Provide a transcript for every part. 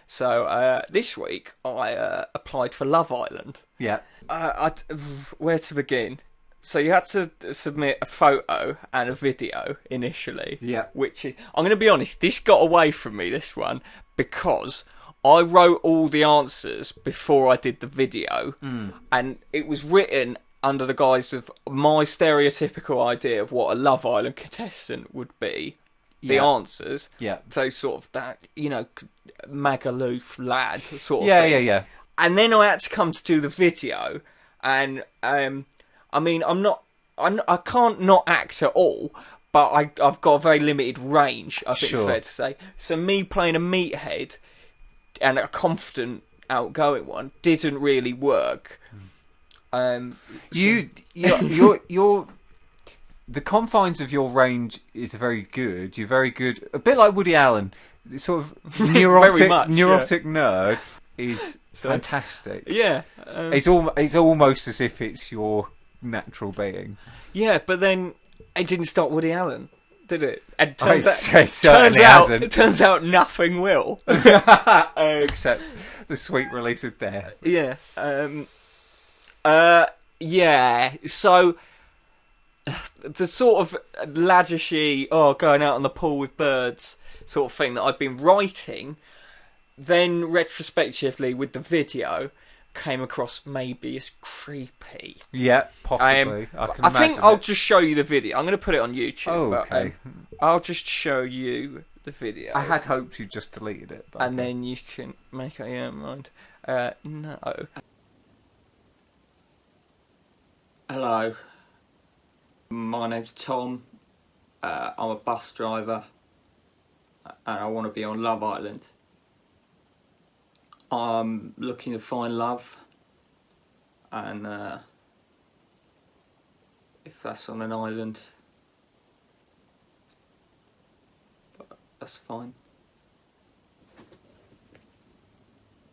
So this week I applied for Love Island. Yeah. Where to begin? So you had to submit a photo and a video initially. Yeah. Which is, I'm going to be honest, this got away from me, this one, because I wrote all the answers before I did the video. And it was written under the guise of my stereotypical idea of what a Love Island contestant would be. The answers. Yeah. So sort of that, Magaluf lad sort of Yeah, thing. yeah. And then I had to come to do the video, and I can't not act at all, but I've got a very limited range, I think it's fair to say. So me playing a meathead and a confident, outgoing one didn't really work. Your the confines of your range is very good. You're very good, a bit like Woody Allen, sort of neurotic nerd is fantastic. Yeah, it's almost as if it's your natural being. Yeah, but then it didn't stop Woody Allen, did it? And it turns out nothing will, except the sweet release of death. Yeah. Yeah. So the sort of laddishy, going out on the pool with birds sort of thing that I've been writing, then retrospectively with the video came across maybe as creepy. Yeah, possibly. I think I'll just show you the video. I'm going to put it on YouTube. Oh, okay. But, I'll just show you the video. I had hoped you just deleted it. But and then you can make up your own mind. No. Hello. My name's Tom. I'm a bus driver. And I want to be on Love Island. I'm looking to find love, and if that's on an island, that's fine.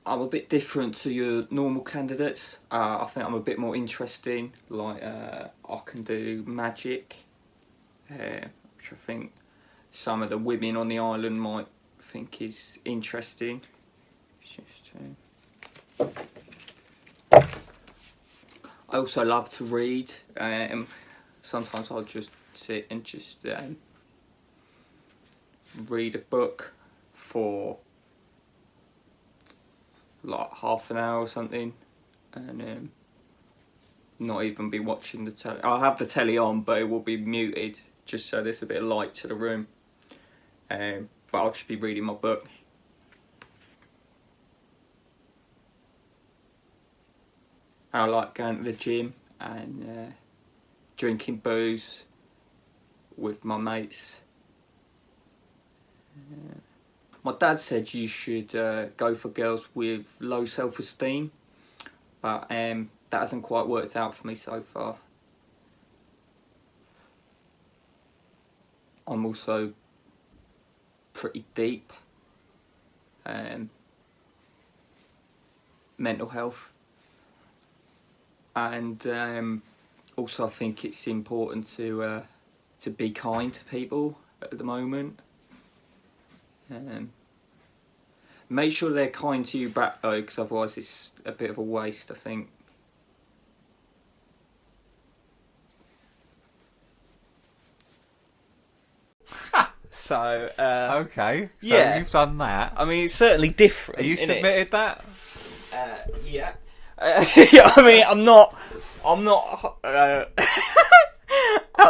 I'm a bit different to your normal candidates. I think I'm a bit more interesting, like I can do magic, which I think some of the women on the island might think is interesting. I also love to read. Sometimes I'll just sit and just read a book for like half an hour or something, and not even be watching the telly. I'll have the telly on, but it will be muted just so there's a bit of light to the room. But I'll just be reading my book. I like going to the gym and drinking booze with my mates. My dad said you should go for girls with low self-esteem, but that hasn't quite worked out for me so far. I'm also pretty deep. Mental health. And also I think it's important to be kind to people at the moment. Make sure they're kind to you back though, because otherwise it's a bit of a waste, I think. So okay, so yeah, you've done that. I mean, it's certainly different. Have you submitted that? Yeah. I mean, I'm not I'm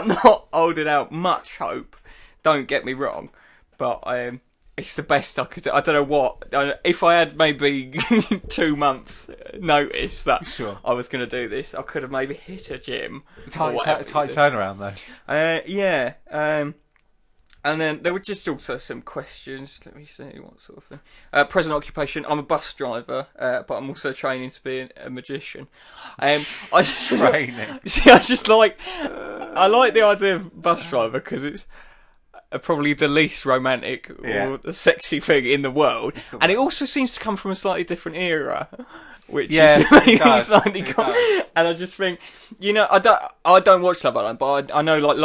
not holding out much hope. Don't get me wrong, but it's the best I could do. I don't know what. If I had maybe 2 months notice that I was going to do this, I could have maybe hit a gym. Tight turnaround though. Yeah. And then there were just also some questions. Let me see, what sort of thing. Present occupation. I'm a bus driver, but I'm also training to be a magician. I like the idea of bus driver because it's probably the least romantic or the sexy thing in the world, and it also seems to come from a slightly different era, which is slightly and I just think, I don't watch Love Island, but I know like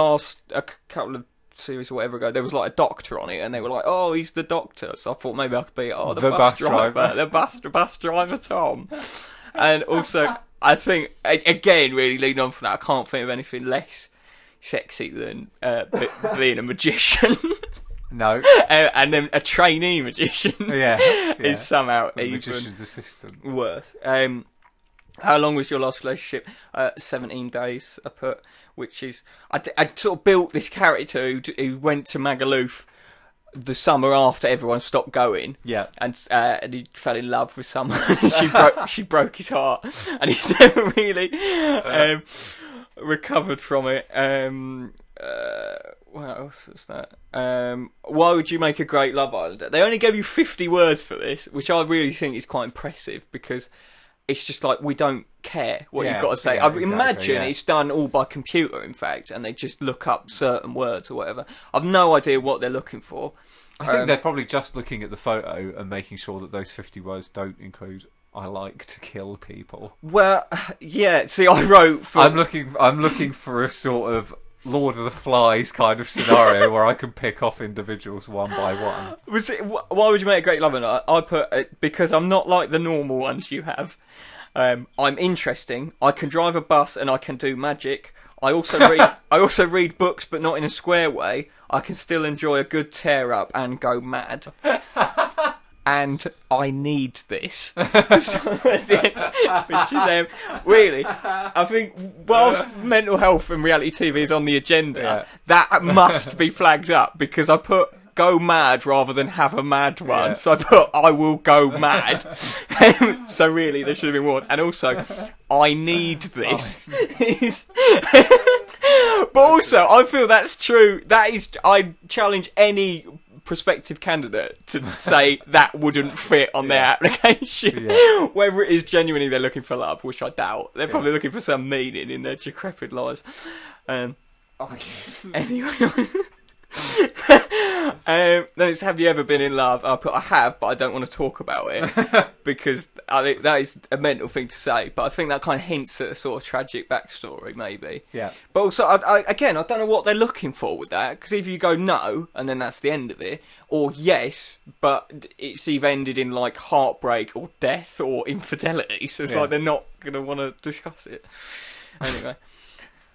a couple of series or whatever ago, there was like a doctor on it, and they were like, "Oh, he's the doctor." So I thought maybe I could be the bus driver, the bus driver Tom. And also, I think again, really leading on from that, I can't think of anything less sexy than being a magician. No. And then a trainee magician is somehow the even magician's assistant. worse. How long was your last relationship? 17 days, I put, which is... I sort of built this character who went to Magaluf the summer after everyone stopped going. Yeah. And he fell in love with someone. she broke his heart. And he's never really recovered from it. What else was that? Why would you make a great Love Islander? They only gave you 50 words for this, which I really think is quite impressive, because it's just like, we don't care what you've got to say. I imagine it's done all by computer, in fact, and they just look up certain words or whatever. I've no idea what they're looking for. I think they're probably just looking at the photo and making sure that those 50 words don't include "I like to kill people." Well, yeah. See, I wrote. I'm looking for a sort of Lord of the Flies kind of scenario where I can pick off individuals one by one. Why would you make a great lover? I put because I'm not like the normal ones you have. I'm interesting. I can drive a bus and I can do magic. I also read books, but not in a square way. I can still enjoy a good tear up and go mad. And I need this. Which is really, I think whilst mental health and reality TV is on the agenda, that must be flagged up, because I put go mad rather than have a mad one. So I put I will go mad. So really there should have been more. And also, I need this. But also, I feel that's true. That is, I challenge any prospective candidate to say that wouldn't fit on their application. Whether it is genuinely they're looking for love, which I doubt. They're probably looking for some meaning in their decrepit lives. Anyway. Then it's, have you ever been in love? I have, but I don't want to talk about it because I think that is a mental thing to say. But I think that kind of hints at a sort of tragic backstory, maybe. Yeah. But also, I don't know what they're looking for with that, because if you go no and then that's the end of it, or yes, but it's either ended in like heartbreak or death or infidelity, so it's like they're not gonna want to discuss it.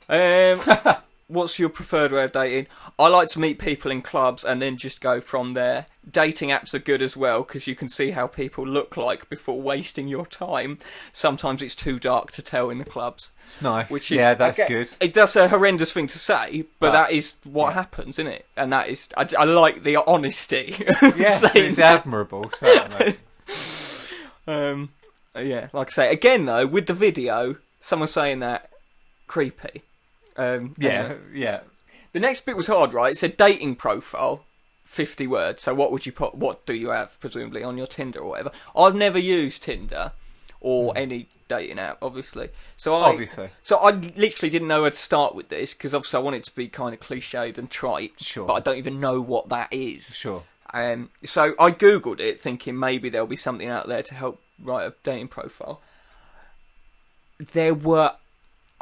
Anyway. What's your preferred way of dating? I like to meet people in clubs and then just go from there. Dating apps are good as well, because you can see how people look like before wasting your time. Sometimes it's too dark to tell in the clubs. Nice. Which is, that's good. It does a horrendous thing to say, but that is what happens, isn't it? And that is, I like the honesty. Yes, it's admirable, certainly. Like I say, again though, with the video, someone saying that, creepy. The next bit was hard, right? It said dating profile, 50 words. So what would you put? What do you have, presumably, on your Tinder or whatever? I've never used Tinder or any dating app, obviously. So I literally didn't know where to start with this, because obviously I want it to be kind of cliched and trite. Sure. But I don't even know what that is. Sure. So I googled it, thinking maybe there'll be something out there to help write a dating profile. There were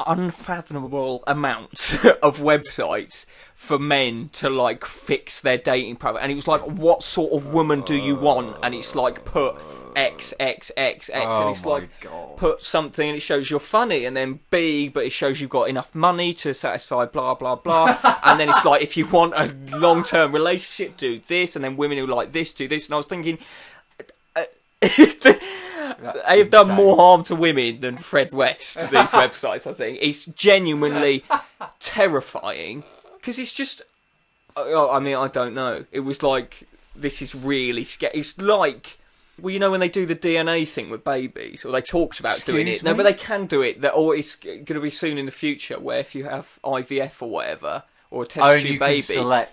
unfathomable amounts of websites for men to like fix their dating profile, and it was like, what sort of woman do you want? And it's like, put XXXX, and it's like, put something and it shows you're funny, and then B, but it shows you've got enough money to satisfy blah blah blah. And then it's like, if you want a long-term relationship, do this. And then women who like this do this. And I was thinking, they have done more harm to women than Fred West, these websites, I think. It's genuinely terrifying, because it's just, I mean, I don't know. It was like, this is really scary. It's like, well, you know when they do the DNA thing with babies, or they talked about doing it. No, but they can do it, or it's going to be soon in the future, where if you have IVF or whatever, or a test tube baby,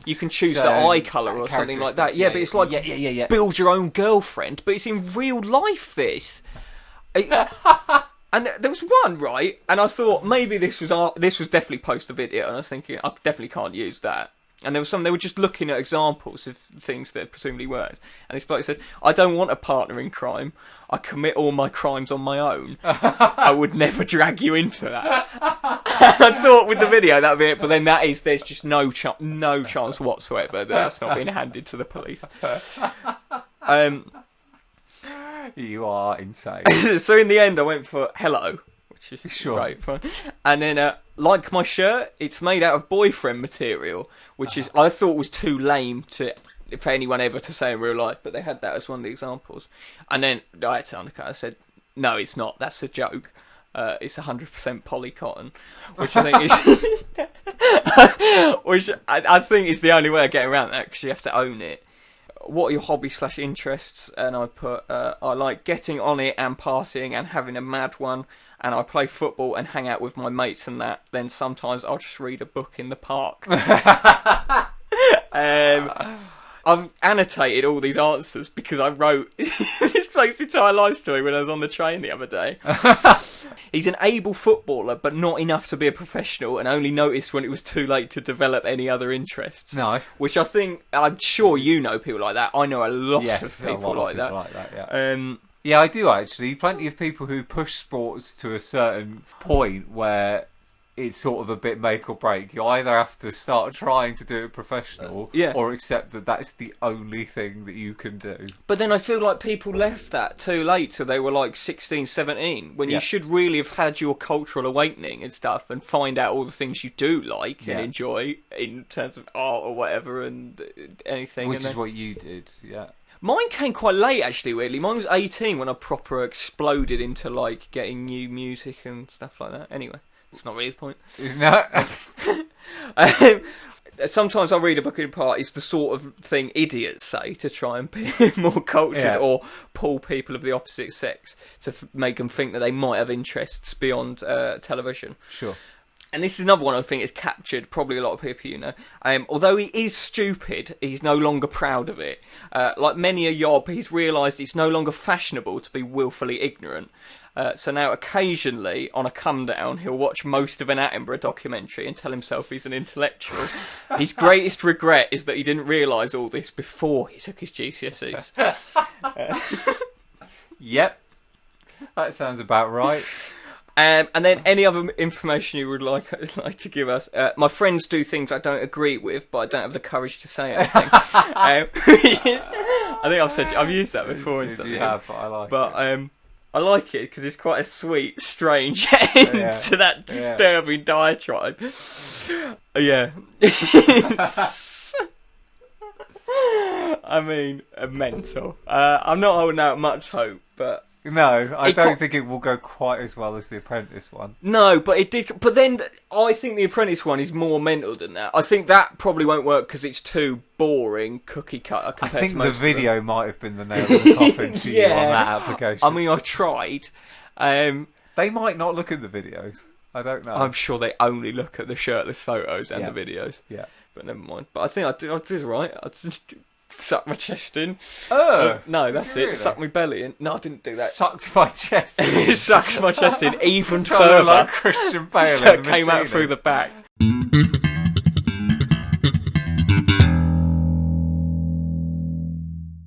you can choose the eye colour or something like that. Yeah, but it's like, build your own girlfriend, but it's in real life, this. And there was one, right, and I thought maybe this was definitely post the video, and I was thinking, I definitely can't use that. And they were just looking at examples of things that presumably worked. And this bloke said, I don't want a partner in crime. I commit all my crimes on my own. I would never drag you into that. I thought with the video that would be it, but then there's just no chance whatsoever that that's not being handed to the police. You are insane. So in the end I went for hello, which is great fun. And then like my shirt, it's made out of boyfriend material, which is I thought was too lame for anyone ever to say in real life, but they had that as one of the examples. And then I had to undercut. I said, no, it's not. That's a joke. It's 100% poly cotton, which I think is, which I think is the only way of getting around that, because you have to own it. What are your hobbies/interests? And I put, I like getting on it and partying and having a mad one. And I play football and hang out with my mates and that. Then sometimes I'll just read a book in the park. I've annotated all these answers because I wrote this bloke's entire life story when I was on the train the other day. He's an able footballer, but not enough to be a professional, and only noticed when it was too late to develop any other interests. Nice. Which I'm sure you know people like that. I know a lot of people like that. Yeah, I do actually. Plenty of people who push sports to a certain point where it's sort of a bit make or break. You either have to start trying to do it professional or accept that that's the only thing that you can do. But then I feel like people left that too late, so they were like 16, 17, when you should really have had your cultural awakening and stuff and find out all the things you do like and enjoy in terms of art or whatever and anything. Which is what you did, yeah. Mine came quite late, actually, weirdly. Mine was 18 when I proper exploded into, like, getting new music and stuff like that. Anyway, it's not really the point. No. Sometimes I read a book in part. It's the sort of thing idiots say to try and be more cultured or pull people of the opposite sex to make them think that they might have interests beyond television. Sure. And this is another one I think is captured probably a lot of people, you know. Although he is stupid, he's no longer proud of it. Like many a yob, he's realised it's no longer fashionable to be willfully ignorant. So now occasionally, on a come down, he'll watch most of an Attenborough documentary and tell himself he's an intellectual. His greatest regret is that he didn't realise all this before he took his GCSEs. Yep. That sounds about right. And then any other information you would like to give us. My friends do things I don't agree with, but I don't have the courage to say anything. I think I've used that before and stuff. You have, but I like it. I like it because it's quite a sweet, strange end to that disturbing diatribe. Yeah. I mean, mental. I'm not holding out much hope, but... No, I don't think it will go quite as well as The Apprentice one. No, but it did. But then I think The Apprentice one is more mental than that. I think that probably won't work because it's too boring, cookie cutter. I think the video might have been the nail in the coffin for you on that application. I mean, I tried. They might not look at the videos. I don't know. I'm sure they only look at the shirtless photos and the videos. Yeah, but never mind. But I think I did right. I just sucked my chest in. Oh, no, that's it. Really? Sucked my belly in. No, I didn't do that. Sucked my chest in. Sucked my chest in even further. Like Christian Bale. So it came out through the back.